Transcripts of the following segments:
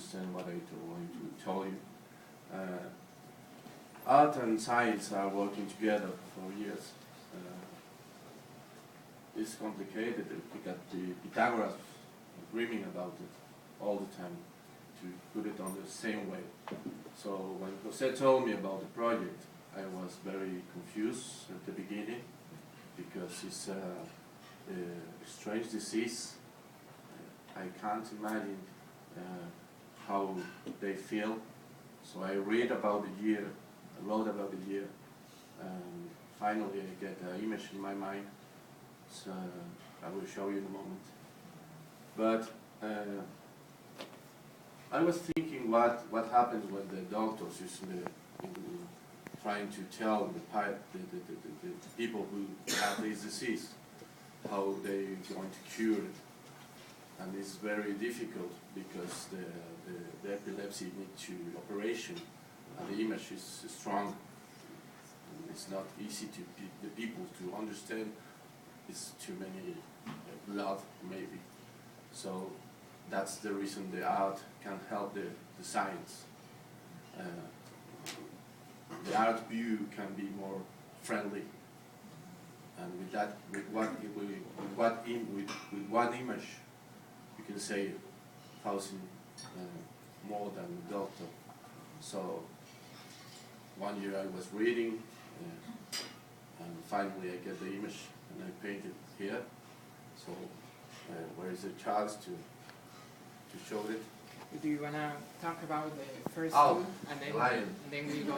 understand what I want to tell you. Art and science are working together for years. It's complicated. We got the Pythagoras dreaming about it all the time to put it on the same way. So when Jose told me about the project, I was very confused at the beginning because it's a strange disease. I can't imagine how they feel. So I read about the year, I wrote about the year, and finally I get an image in my mind. So I will show you in a moment. But I was thinking what happens when the doctors is trying to tell the people who have this disease how they're going to cure it. And it's very difficult because the epilepsy needs to operation and the image is strong. And it's not easy to the people to understand. It's too many blood maybe. So that's the reason the art can help the science. The art view can be more friendly, and with that, with one image, you can say 1,000 more than the doctor. So one year I was reading, and finally I get the image and I paint it here. So where is the chance to show it? Do you want to talk about the first one? And then, lion. And then we go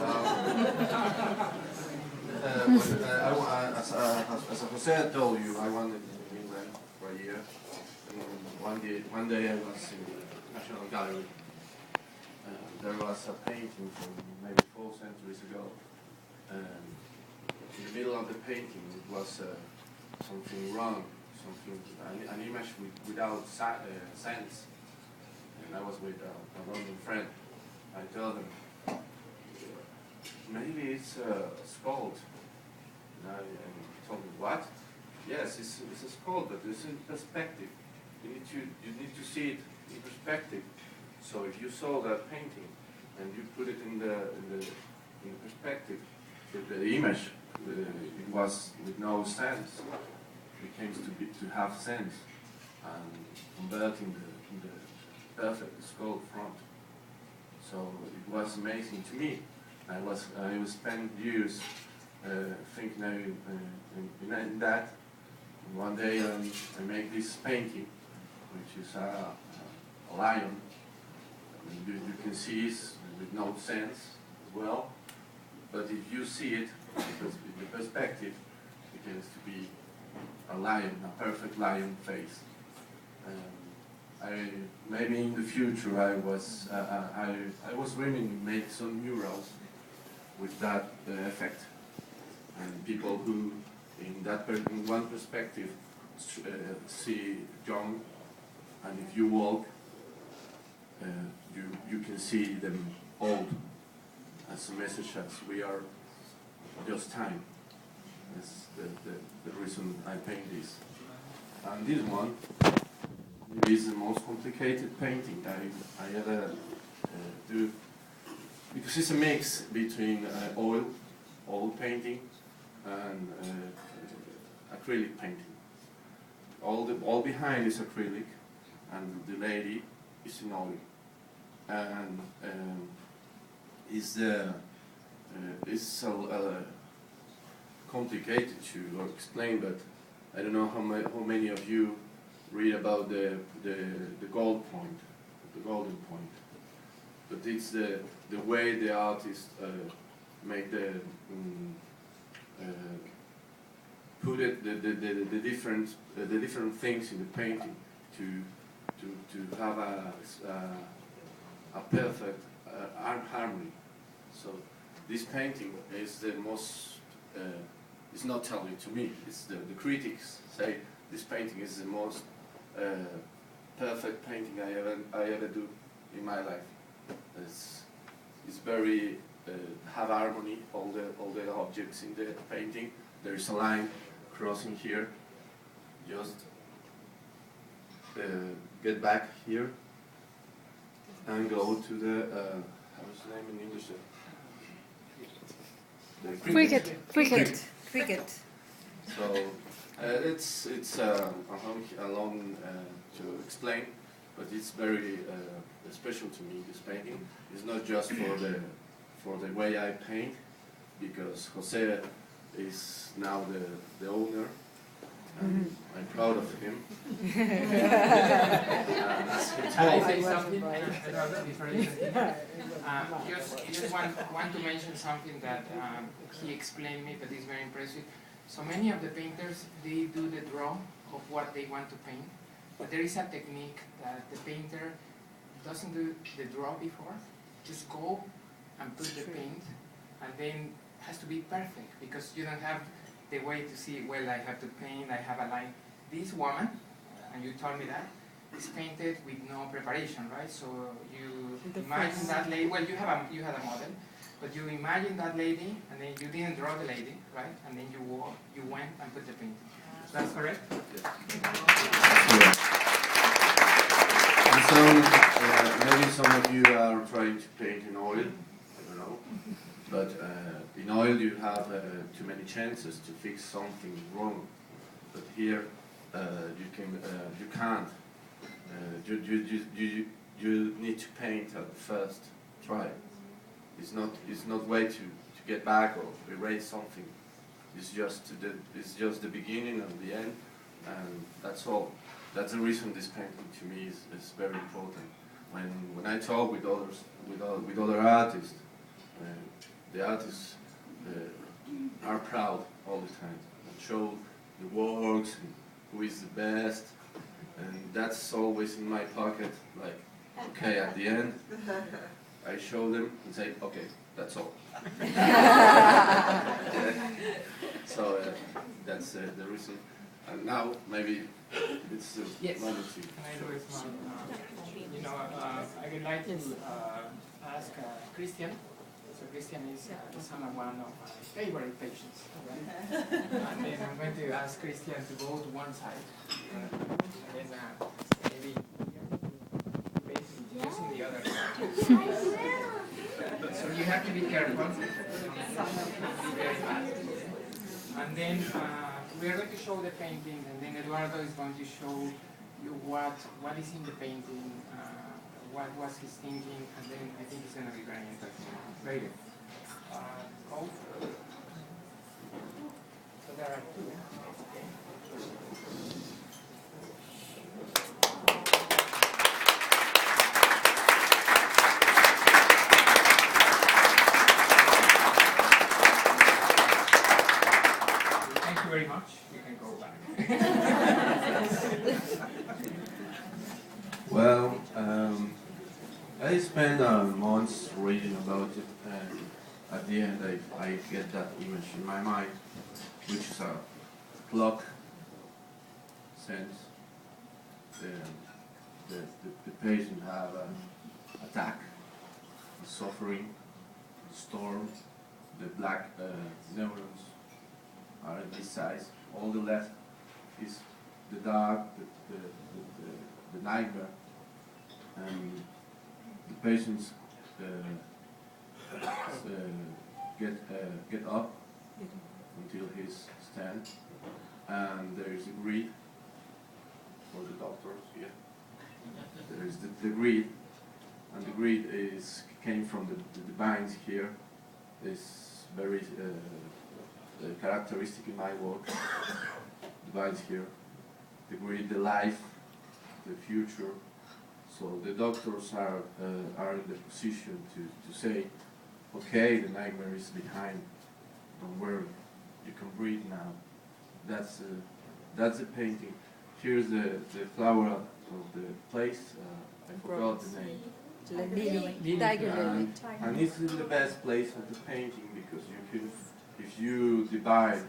as Jose told you, I wanted in England for a year. And one day I was in the National Gallery. There was a painting from maybe 4 centuries ago. In the middle of the painting, it was something wrong, an image without sense. And I was with a London friend. I told him, maybe it's scald. And he told me, what? Yes, it's a scald, but it's in perspective. You need to see it in perspective. So if you saw that painting and you put it in perspective, the image it was with no sense. It came to have sense and converting the perfect skull front. So it was amazing to me. I spent years thinking in that. And one day I make this painting, which is a lion. You can see it with no sense as well. But if you see it in the perspective, it tends to be a lion, a perfect lion face. Maybe in the future I was dreaming to make some murals with that effect, and people who in one perspective see young, and if you walk, you can see them old, as a message as we are just time. That's the reason I paint this. And this one is the most complicated painting I ever do, because it's a mix between oil painting and acrylic painting. All behind is acrylic, and the lady is in oil. And it's so complicated to explain, but I don't know how many of you read about the golden point. But it's the way the artist make put it the different things in the painting to have a perfect harmony. So this painting is the most. It's not telling to me. It's the critics say this painting is the most perfect painting I ever do in my life. It's very have harmony. All the objects in the painting. There is a line crossing here. Just get back here. and go to the, how's the name in English? Cricket. So it's a long to explain, but it's very special to me. This painting is not just for the way I paint, because Jose is now the owner. I'm proud of him. Can I say something before you continue? Just want to mention something that he explained me, that is very impressive. So many of the painters, they do the draw of what they want to paint, but there is a technique that the painter doesn't do the draw before, just go and put the paint, and then it has to be perfect, because you don't have the way to see, well, I have to paint, I have a line. This woman, and you told me that, is painted with no preparation, right? So you imagine that lady, well, you had a model, but you imagine that lady, and then you didn't draw the lady, right? And then you went and put the painting. That's correct? Yes. And so, maybe some of you are trying to paint in oil, I don't know, but in oil you have too many chances to fix something wrong, but here you can't. You need to paint at the first try. It's not way to get back or erase something. It's just the beginning and the end, and that's all. That's the reason this painting to me is very important. When I talk with other artists, the artists are proud all the time and show the works and who is the best, and that's always in my pocket. Like, okay, at the end, I show them and say, okay, that's all. So that's the reason. And now maybe it's yes. moment to. Can I do it? I would like to ask Christian. So Christian is one of my favorite patients, right? And then I'm going to ask Christian to go to one side, and then maybe using the other side. So you have to be careful. Be very fast. And then we are going to show the painting, and then Eduardo is going to show you what is in the painting, what was his thinking, and then I think it's going to be very interesting. Very good. Go. So there are two. Okay. Thank you very much. You can go back. Well, I spent months reading about it, and at the end I get that image in my mind, which is a clock sense. The patient have an attack, a suffering, a storm, the black neurons are at this size. All the left is the dark, the nightmare, and the patients get up until his stand, and there is a grid for the doctors here. There is the grid, and the grid came from the binds here. It's very characteristic in my work. The binds here, the grid, the life, the future. So the doctors are in the position to say, okay, the nightmare is behind. Don't worry, you can breathe now. That's the painting. Here's the flower of the place. I forgot the name. And it's in the best place of the painting, because you can, if you divide,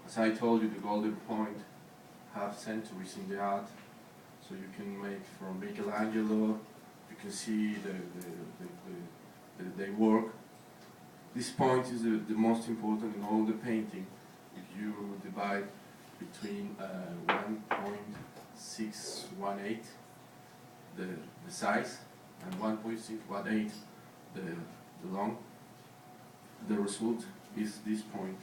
as I told you, the golden point have centuries in the art. So you can make from Michelangelo, you can see they work. This point is the most important in all the painting. If you divide between 1.618, the size, and 1.6, 1/8 the long. The result is this point,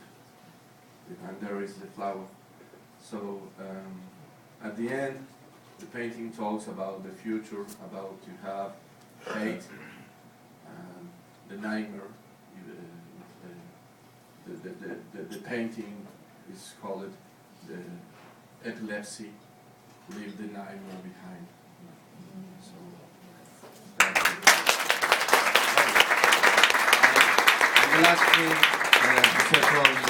and there is the flower. So at the end, the painting talks about the future, about to have fate, the nightmare. The painting is called the epilepsy, leave the nightmare behind. So that's it. And the last thing Jose told me,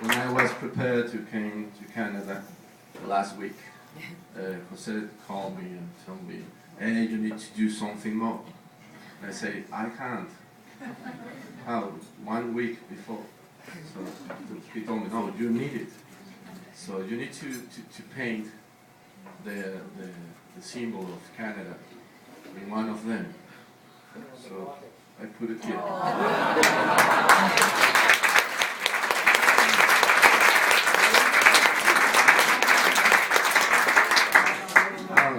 when I was prepared to come to Canada last week, Jose called me and told me, hey, you need to do something more. And I say, I can't. How? 1 week before. So he told me, no, you need it. So you need to paint the symbol of Canada in one of them. So I put it here.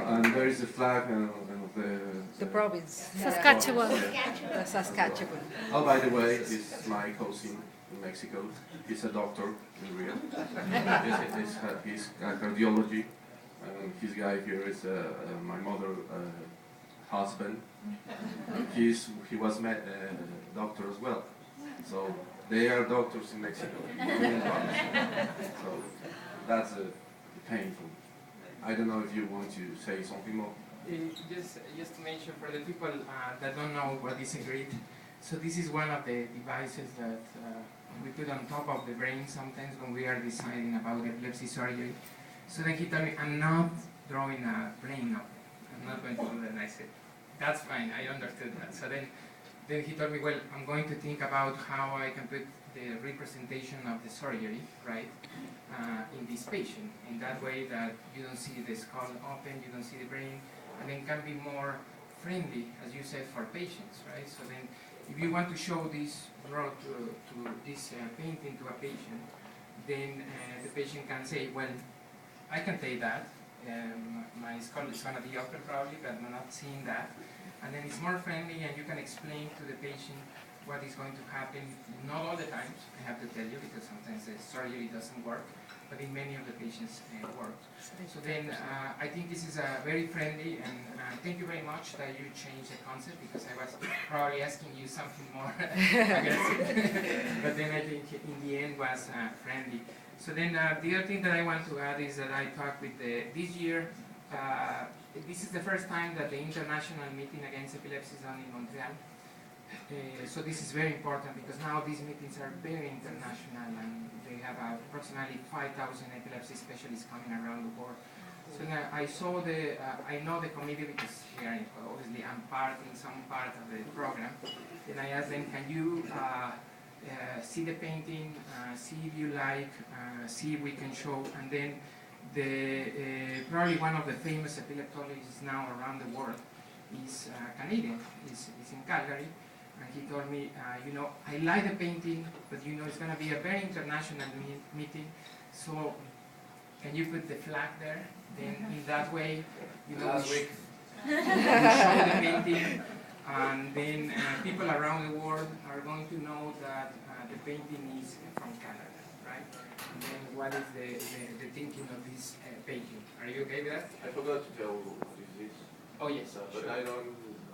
And there is the flag of The province. Saskatchewan. The Saskatchewan. Oh, by the way, this is my cousin in Mexico. He's a doctor in Rio. He's cardiology. His guy here is my mother's husband. He was a doctor as well. So they are doctors in Mexico. So that's painful. I don't know if you want to say something more. Just to mention for the people that don't know what is a grid, so this is one of the devices that we put on top of the brain sometimes when we are deciding about epilepsy surgery. So then he told me, I'm not drawing a brain of it. I'm not going to do that. And I said, that's fine, I understood that. So then he told me, well, I'm going to think about how I can put the representation of the surgery, right, in this patient. In that way that you don't see the skull open, you don't see the brain, and then can be more friendly, as you said, for patients, right? So then, if you want to show this draw to this painting to a patient, then the patient can say, well, I can take that. My skull is going to be open probably, but I'm not seeing that. And then it's more friendly, and you can explain to the patient what is going to happen. Not all the times, I have to tell you, because sometimes the surgery doesn't work, but in many of the patients work. So then I think this is very friendly, and thank you very much that you changed the concept, because I was probably asking you something more aggressive. But then I think in the end was friendly. So then the other thing that I want to add is that I talked with this year, this is the first time that the international meeting against epilepsy is done in Montreal. So this is very important, because now these meetings are very international, and they have approximately 5,000 epilepsy specialists coming around the world. So now I saw I know the committee, because obviously I'm part in some part of the program. Then I asked them, can you see the painting, see if you like, see if we can show, and then probably one of the famous epileptologists now around the world is Canadian, is in Calgary. And he told me, I like the painting, but it's going to be a very international meeting, so can you put the flag there? Then in that way, we show the painting, and then people around the world are going to know that the painting is from Canada, right? And then what is the thinking of this painting? Are you okay with that? I forgot to tell you this. Oh yes, But sure.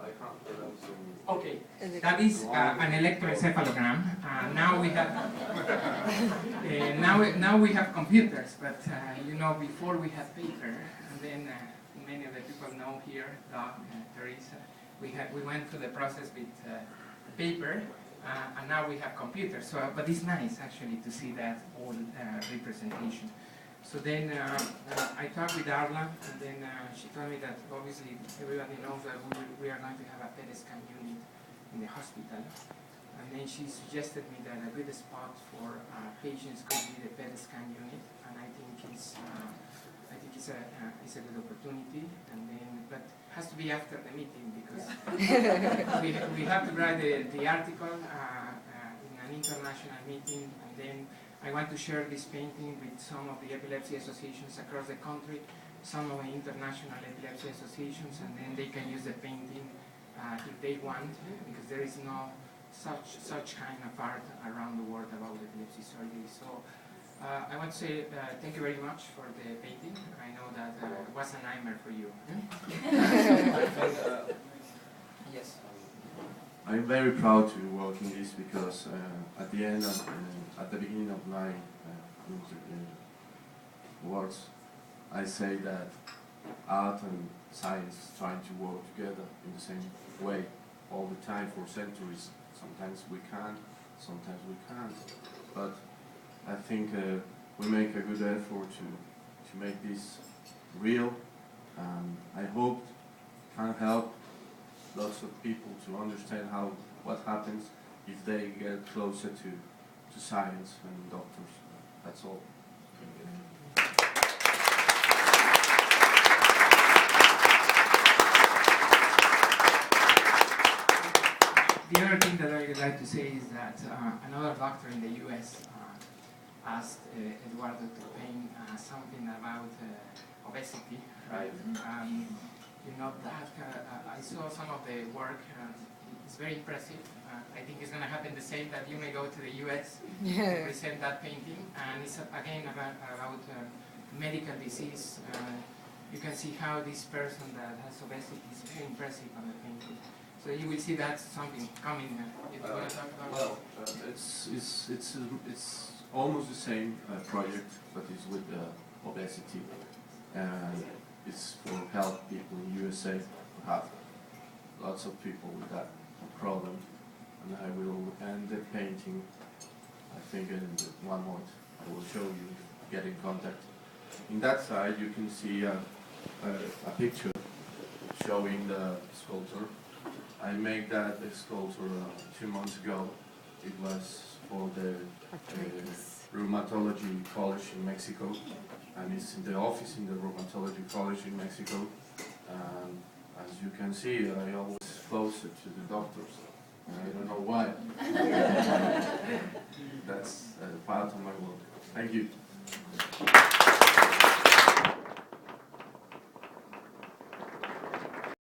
I can't pronounce them. Okay, that is an electroencephalogram. Now we have computers, but before we had paper, and then many of the people know here, Teresa, we went through the process with paper, and now we have computers. So, but it's nice actually to see that all representation. So then I talked with Darla, and then she told me that obviously everybody knows that we are going to have a PET scan unit in the hospital. And then she suggested me that a good spot for patients could be the PET scan unit, and I think it's a good opportunity. And then, but it has to be after the meeting, because we have to write the article in an international meeting, and then I want to share this painting with some of the epilepsy associations across the country, some of the international epilepsy associations, and then they can use the painting if they want, because there is no such kind of art around the world about epilepsy surgery. So I want to say thank you very much for the painting. I know that it was a nightmare for you. Yes. I'm very proud to work in this because at the end, at the beginning of my words, I say that art and science trying to work together in the same way all the time for centuries. Sometimes we can, sometimes we can't. But I think we make a good effort to make this real. I hope can help lots of people to understand what happens if they get closer to science and doctors. That's all. The other thing that I would like to say is that another doctor in the US asked Eduardo to paint something about obesity, right? You know that I saw some of the work. It's very impressive. I think it's going to happen the same, that you may go to the US to present that painting, and it's again about medical disease. You can see how this person that has obesity is very impressive on the painting. So you will see that's something coming. If you want to talk about well, it's almost the same project, but it's with obesity, and it's for help people in USA who have lots of people with that problem. And I will end the painting, I think, in 1 month. I will show you, get in contact. In that side, you can see a picture showing the sculpture. I made that sculpture 2 months ago. It was for the Rheumatology College in Mexico, and it's in the office in the Rheumatology College in Mexico. As you can see, I always closer to the doctors. I don't know why. That's part of my work. Thank you.